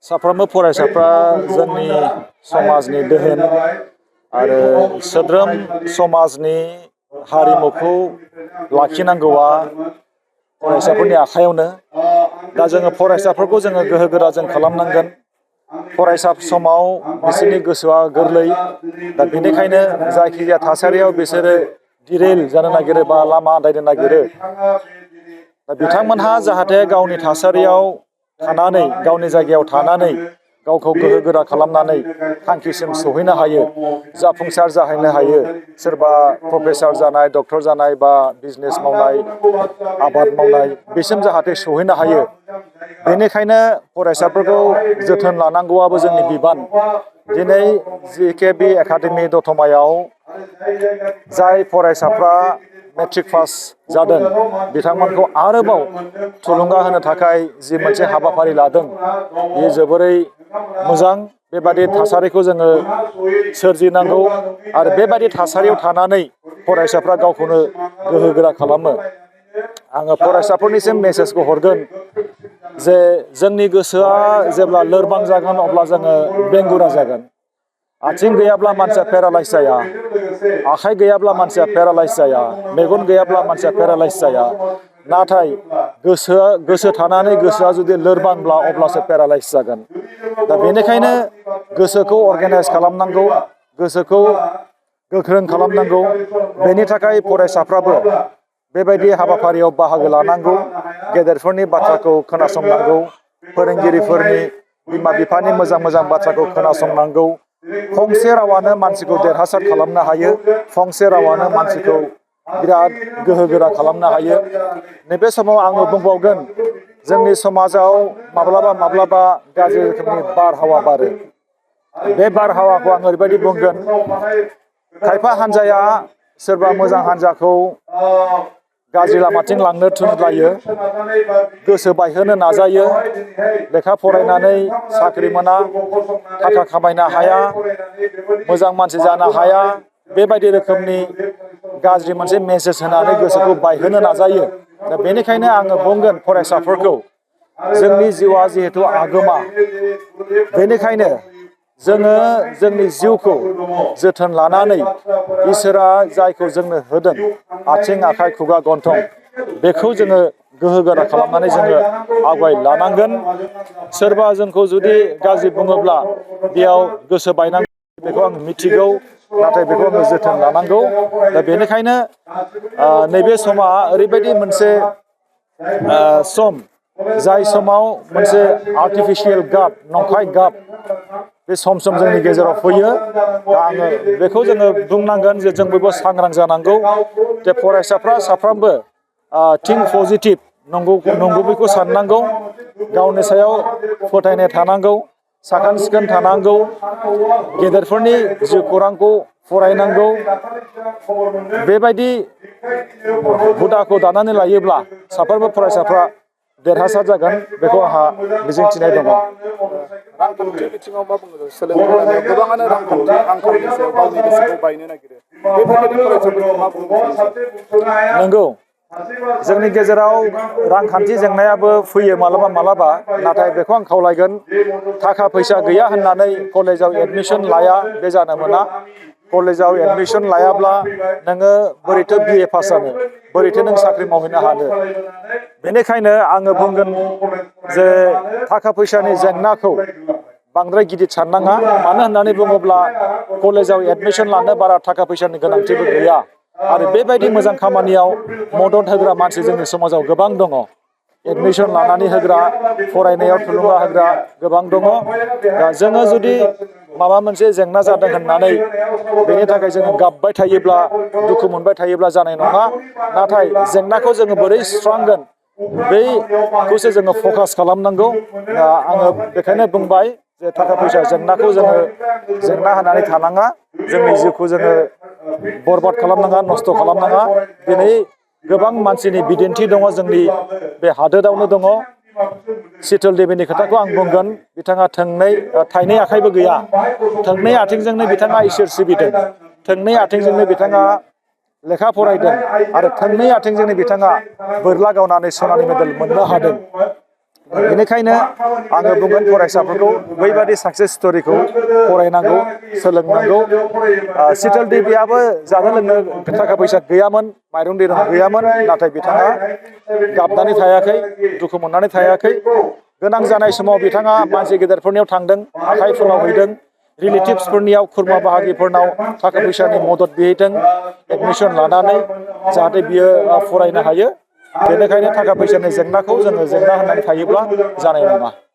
साफ्रोमबो फरायसाफ्रा जोंनि समाजनि दोहोन आरो सोद्रोम समाजनि हारिमुखौ लाखिनांगौआ फरायसाफोरनि आखायावनो। दा जोङो फरायसाफोरखौ जोङो गोहो गोरा जों खालामनांगोन। फरायसा समाव बिसोरनि गोसोआ गोरलै, दा बेनिखायनो जायखिजाया थासारियाव बिसोरो गिरेल जानो नागिरो बा लामा आन्दायनो नागिरो। दा बिथांमोनहा जाहाथे गावनि थासारियाव थानानै, गावनि जायगायाव थानानै गावखौ गोहो गोरा खालामनानै थांखिसिम सौहैनो हायो, जाफुंसार जाहैनो हायो। सोरबा प्रफेसार जानाय, डक्टर जानाय बा बिजनेस मावनाय, आबाद मावनाय, बेसिम जाहाथे सौहैनो हायो। बेनिखायनो फरायसाफोरखौ जोथोन लानांगौआबो जोंनि बिबान। दिनै GKB एकाडेमि दतमायाव जाय फरायसाफ्रा मेट्रिक पास जादों बिथांमोनखौ आरोबाव थुलुंगा होनो थाखाय जि मोनसे हाबाफारि लादों, बेयो जोबोरै मोजां। बेबादि थासारिखौ जोङो सोरजिनांगौ आरो बेबादि थासारियाव थानानै फरायसाफ्रा गावखौनो गोहो गोरा खालामो। आङो फरायसाफोरनिसिम मेसेजखौ हरगोन जे जोंनि गोसोआ जेब्ला लोरबां जागोन अब्ला जोङो बेंगुरा जागोन। आथिं गैयाब्ला मानसिया पेरालाइस जाया, आखाइ गैयाब्ला मानसिया पेरालाइस जाया, मेगन गैयाब्ला मानसिया पेरालाइस जाया। नाथाय गोसो थानानै गोसोआ जुदि लोरबांब्ला अब्लासो पेरालाइस जागोन। दा बेनिखायनो गोसोखौ अर्गेनाइज खालामनांगौ, गोसोखौ गोख्रों खालामनांगौ। बेनि थाखाय फरायसाफ्राबो बेबायदि हाबाफारियाव बाहागो लानांगौ, गेदेरफोरनि बाथ्राखौ खोनासंनांगौ, फोरोंगिरिफोरनि, बिमा बिफानि मोजां मोजां बाथ्राखौ खोनासंनांगौ। फंसे रावानो मानसिखौ देरहासार खालामनो हायो, फंसे रावानो मानसिखौ बिराद गोहो गोरा खालामनो हायो। नैबे समाव आङो बुंबावगोन, जोंनि समाजाव माब्लाबा माब्लाबा गाज्रि रोखोमनि बारहावा बारो। बे बारहावाखौ आं ओरैबायदि बुंगोन, खायफा हान्जाया सोरबा मोजां हान्जाखौ गाज्रि लामाथिं लांनो थुनज्लायो, गोसो बायहोनो नाजायो। लेखा फरायनानै साख्रि मोना, थाखा खामायनो हाया, मोजां मानसि जानो हाया, बेबायदि रोखोमनि गाज्रि मोनसे मेसेज होनानै गोसोखौ बायहोनो नाजायो। दा बेनिखायनो आङो बुंगोन फरायसाफोरखौ, जोंनि जिउआ जिहेथु आगोमा, बेनिखायनो जोङो जोंनि जिउखौ जोथोन लानानै इसोरा जायखौ जोंनो होदों, आथिं, आखाइ, खुगा, गन्थं, बेखौ जोङो गोहो गोरा खालामनानै जोङो आवगायलानांगोन। सोरबा जोंखौ जुदि गाज्रि बुङोब्ला बेयाव गोसो बायनांगौ, बेखौ आं मिथिगौ। नाथाय बेखौ आङो जोथोन लानांगौ। दा बेनिखायनो नैबे समा ओरैबायदि मोनसे सम, जाय समाव मोनसे आर्टिफिसियेल गाब, नंखाय गाब, बे सम सम जोंनि गेजेराव फैयो। दा आङो बेखौ जोङो बुंनांगोन जे जों बयबो सांग्रां जानांगौ। जे फरायसाफ्रा साफ्रोमबो थिंक पजिटिभ, नंगौखौ साननांगौ, गावनि सायाव फोथायनाय थानांगौ, साखोन सिखोन थानांगौ, गेदेरफोरनि जिउ खौरांखौ फरायनांगौ। बेबायदि हुदाखौ दानानै लायोब्ला साफ्रोमबो फरायसाफ्रा देरहासार जागोन, बेखौ आंहा मिजिंथिनाय दङ। रांखान्थि बिथिङाव मा बुङो? सोलोंथाइ लानायाव गोबाङानो रांखान्थि आंखालनि सायाव गावनि गोसोखौ बायनो नागिरो। बेफोरबायदि फरायसाफोरखौ मा बुंनो सानो? नंगौ, जोंनि गेजेराव रांखान्थि जेंनायाबो फैयो मालाबा मालाबा। नाथाय बेखौ आं खावलायगोन, थाखा फैसा गैया होननानै कलेजाव एडमिसन लाया, बे जानो मोना। कलेजाव एडमिसन लायाब्ला नोङो बोरैथो BA पास जानो, बोरैथो नों साख्रि मावहैनो हानो। बेनिखायनो आङो बुंगोन जे थाखा फैसानि जेंनाखौ बांद्राय गिदिर साननाङा। मानो होननानै बुङोब्ला कलेजाव एडमिसन लानो बारा थाखा फैसानि गोनांथिबो गैया। आरो बेबायदि मोजां खामानियाव मदद होग्रा मानसि जोंनि समाजाव गोबां दङ। एडमिसन लानानै होग्रा, फरायनायाव थुलुंगा होग्रा गोबां दङ। दा जोङो जुदि माबा मोनसे जेंना जादों होननानै बेनि थाखाय जोङो गाबबाय थायोब्ला, दुखु मोनबाय थायोब्ला जानाय नङा। नाथाय जेंनाखौ जोङो बोरै सुस्रांगोन, बैखौसो जोङो फकास खालामनांगौ। दा आङो बेखायनो बुंबाय जे थाखा फैसा जेंनाखौ जोङो जेंना होनानै थानाङा, जोंनि जिउखौ जोङो बरबाद खालामनाङा, नस्थ' खालामनाङा। दिनै गोबां मानसिनि बिदिन्थि दङ, जोंनि बे हादोरावनो दङ। शीतल देवीनि खोथाखौ आं बुंगोन। बिथाङा थाइनै आखाइबो गैया, थोंनै आथिंजोंनो बिथाङा इसोर सिबिदों, थोंनै आथिंजोंनो बिथाङा लेखा फरायदों, आरो थोंनै आथिंजोंनो बिथाङा बोरला गावनानै सनानि मेडेल मोननो हादों। बेनिखायनो आङो बुंगोन फरायसाफोरखौ बैबादि साक्सेस स्ट'रिखौ फरायनांगौ सोलोंनांगौ शीतल देबियाबो जानो लोंनो थाखा फैसा गैयामोन माइरं दैरं गैयामोन नाथाय बिथाङा गाबनानै थायाखै दुखु मोननानै थायाखै गोनां जानाय समाव बिथाङा मानसि गेदेरफोरनियाव थांदों आखाइ फोलावहैदों रिलेटिभ्सफोरनियाव खुरमा बाहागिफोरनाव थाखा फैसानि मदद बिहैदों एडमिसन लानानै जाहाथे बियो फरायनो हायो बेनिखायनो थाखा फैसानि जेंनाखौ जोङो जेंना होननानै थायोब्ला जानाय नङा